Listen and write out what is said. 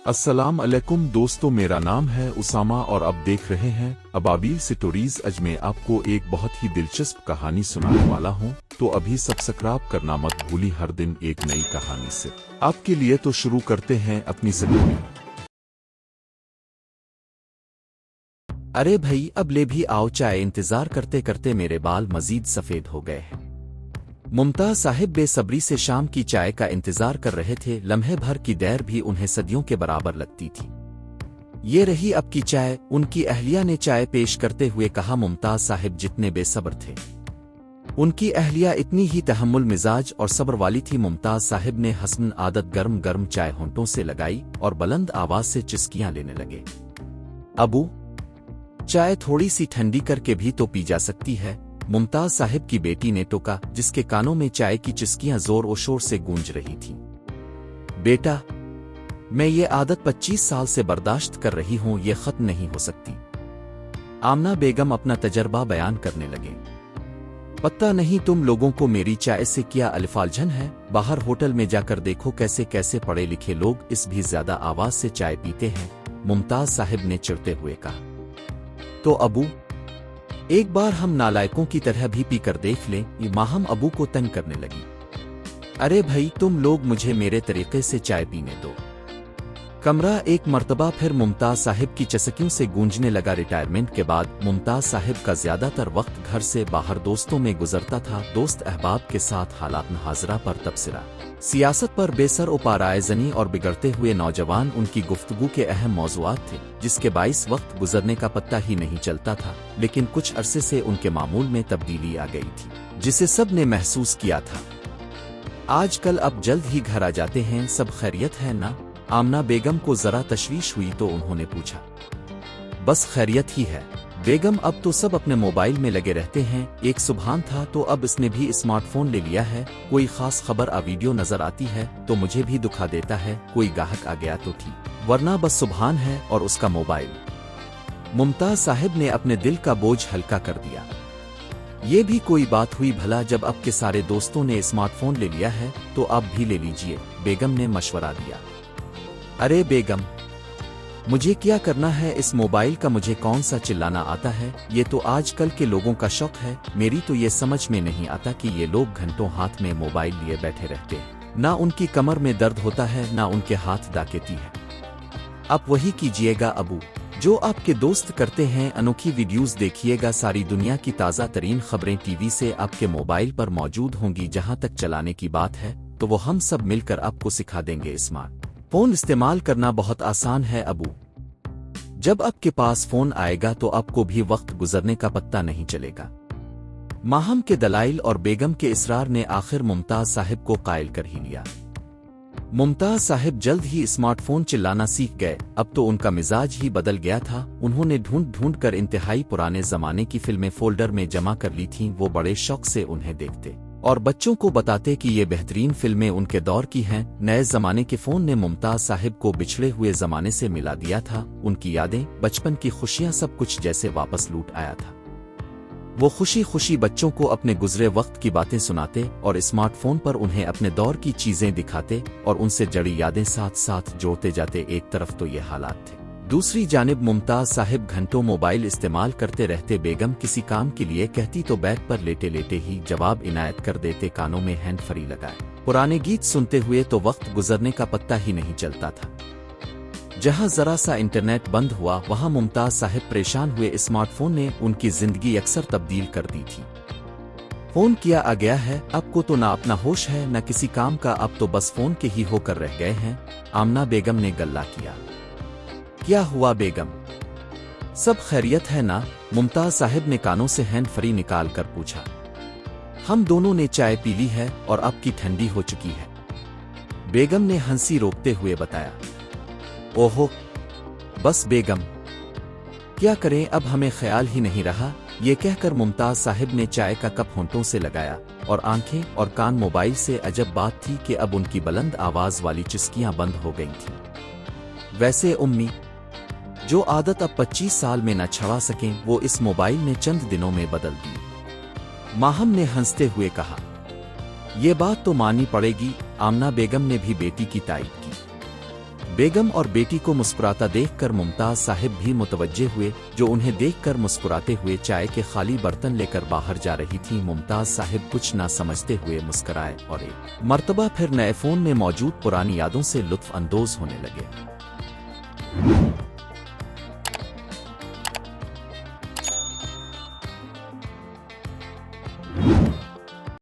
अस्सलाम अलैकुम दोस्तों, मेरा नाम है उसामा और अब देख रहे हैं अबाबील स्टोरीज। आज मैं आपको एक बहुत ही दिलचस्प कहानी सुनाने वाला हूं, तो अभी सब्सक्राइब करना मत भूली। हर दिन एक नई कहानी से आपके लिए। तो शुरू करते हैं अपनी स्टोरी। अरे भाई, अब ले भी आओ चाय। इंतजार करते करते मेरे बाल मजीद सफेद हो गए हैं। मुमताज साहिब बेसब्री से शाम की चाय का इंतजार कर रहे थे। लम्हे भर की देर भी उन्हें सदियों के बराबर लगती थी। ये रही अब की चाय, उनकी अहलिया ने चाय पेश करते हुए कहा। मुमताज साहिब जितने बेसब्र थे, उनकी अहलिया इतनी ही तहम्मुल मिजाज और सब्र वाली थी। मुमताज साहिब ने हसन आदत गर्म गर्म चाय होंठों से लगाई और बुलंद आवाज से चिस्कियां लेने लगे। अबू, चाय थोड़ी सी ठंडी करके भी तो पी जा सकती है, मुमताज साहिब की बेटी ने टोका, जिसके कानों में चाय की चिस्कियां जोर और शोर से गूंज रही थीं। बेटा, मैं ये आदत 25 साल से बर्दाश्त कर रही हूं, ये खत्म नहीं हो सकती। आमना बेगम अपना तजर्बा बयान करने लगे। पता नहीं तुम लोगों को मेरी चाय से क्या अल्फालझन है। बाहर होटल में जाकर देखो कैसे कैसे पढ़े लिखे लोग इस भी ज्यादा आवाज से चाय पीते हैं, मुमताज साहिब ने चिढ़ते हुए कहा। तो अबू, एक बार हम नालायकों की तरह भी पी कर देख लें। ये माहम अबू को तंग करने लगी। अरे भाई, तुम लोग मुझे मेरे तरीके से चाय पीने दो। कमरा एक मर्तबा फिर मुमताज साहिब की चसकियों से गूंजने लगा। रिटायरमेंट के बाद मुमताज साहिब का ज्यादातर वक्त घर से बाहर दोस्तों में गुजरता था। दोस्त अहबाब के साथ हालात हाजरा पर तबसरा, सियासत पर बेसर उपारायजनी और बिगड़ते हुए नौजवान उनकी गुफ्तगू के अहम मौज़ूआत थे, जिसके बाइस वक्त गुजरने का पत्ता ही नहीं चलता था। लेकिन कुछ अरसे से उनके मामूल में तब्दीली आ गई थी, जिसे सब ने महसूस किया था। आजकल अब जल्द ही घर आ जाते हैं, सब खैरियत है ना? आमना बेगम को जरा तशवीश हुई तो उन्होंने पूछा। बस खैरियत ही है बेगम, अब तो सब अपने मोबाइल में लगे रहते हैं। एक सुबहान था तो अब इसने भी स्मार्टफोन ले लिया है। कोई खास खबर आ वीडियो नजर आती है तो मुझे भी दुखा देता है। कोई गाहक आ गया तो ठीक, वरना बस सुबहान है और उसका मोबाइल। मुमताज साहिब ने अपने दिल का बोझ हल्का कर दिया। ये भी कोई बात हुई भला, जब अब के सारे दोस्तों ने स्मार्टफोन ले लिया है तो आप भी ले लीजिए, बेगम ने मशवरा दिया। अरे बेगम, मुझे क्या करना है इस मोबाइल का? मुझे कौन सा चिल्लाना आता है? ये तो आजकल के लोगों का शौक है। मेरी तो ये समझ में नहीं आता कि ये लोग घंटों हाथ में मोबाइल लिए बैठे रहते हैं। ना उनकी कमर में दर्द होता है, ना उनके हाथ दाकेती है। आप वही कीजिएगा अबू जो आपके दोस्त करते हैं। अनोखी वीडियोस देखिएगा। सारी दुनिया की ताज़ा तरीन खबरें टीवी से आपके मोबाइल पर मौजूद होंगी। जहां तक चलाने की बात है तो वो हम सब मिलकर आपको सिखा देंगे। स्मार्टफोन इस्तेमाल करना बहुत आसान है अबू। जब आपके पास फोन आएगा तो आपको भी वक्त गुजरने का पत्ता नहीं चलेगा। माहम के दलाइल और बेगम के इसरार ने आखिर मुमताज साहिब को कायल कर ही लिया। मुमताज साहिब जल्द ही स्मार्टफोन चिल्लाना सीख गए। अब तो उनका मिजाज ही बदल गया था। उन्होंने ढूंढ ढूंढ कर इंतहाई पुराने जमाने की फिल्में फोल्डर में जमा कर ली थीं। वो बड़े शौक से उन्हें देखते और बच्चों को बताते कि ये बेहतरीन फिल्में उनके दौर की हैं। नए जमाने के फोन ने मुमताज साहिब को बिछड़े हुए जमाने से मिला दिया था। उनकी यादें, बचपन की खुशियां, सब कुछ जैसे वापस लूट आया था। वो खुशी खुशी बच्चों को अपने गुजरे वक्त की बातें सुनाते और स्मार्टफोन पर उन्हें अपने दौर की चीजें दिखाते और उनसे जड़ी यादें साथ साथ जोड़ते जाते। एक तरफ तो ये हालात थे, दूसरी जानिब मुमताज साहिब घंटों मोबाइल इस्तेमाल करते रहते। बेगम किसी काम के लिए कहती तो बैग पर लेटे लेटे ही जवाब इनायत कर देते। कानों में हैंड फ्री लगाए पुराने गीत सुनते हुए तो वक्त गुजरने का पत्ता ही नहीं चलता था। जहां जरा सा इंटरनेट बंद हुआ वहां मुमताज साहिब परेशान हुए। स्मार्टफोन ने उनकी जिंदगी अक्सर तब्दील कर दी थी। फोन किया आ गया है, आपको तो ना अपना होश है ना किसी काम का, अब तो बस फोन के ही होकर रह गए हैं। आमना बेगम ने गल्ला किया। क्या हुआ बेगम, सब खैरियत है ना? मुमताज साहिब ने कानों से हैंड फ्री निकाल कर पूछा। हम दोनों ने चाय पी ली है और अब की ठंडी हो चुकी है, बेगम ने हंसी रोकते हुए बताया। ओहो, बस बेगम, क्या करें, अब हमें ख्याल ही नहीं रहा। ये कहकर मुमताज साहिब ने चाय का कप होंठों से लगाया और आंखें और कान मोबाइल से। अजब बात थी कि अब उनकी बुलंद आवाज वाली चिस्कियां बंद हो गई थीं। वैसे उम्मी, जो आदत अब 25 साल में न छुड़ा सकें, वो इस मोबाइल ने चंद दिनों में बदल दी, माहम ने हंसते हुए कहा। ये बात तो माननी पड़ेगी, आमना बेगम ने भी बेटी की तारीफ की। بیگم اور بیٹی کو مسکراتا دیکھ کر ممتاز صاحب بھی متوجہ ہوئے، جو انہیں دیکھ کر مسکراتے ہوئے چائے کے خالی برتن لے کر باہر جا رہی تھی۔ ممتاز صاحب کچھ نہ سمجھتے ہوئے مسکرائے اور ایک مرتبہ پھر نئے فون میں موجود پرانی یادوں سے لطف اندوز ہونے لگے۔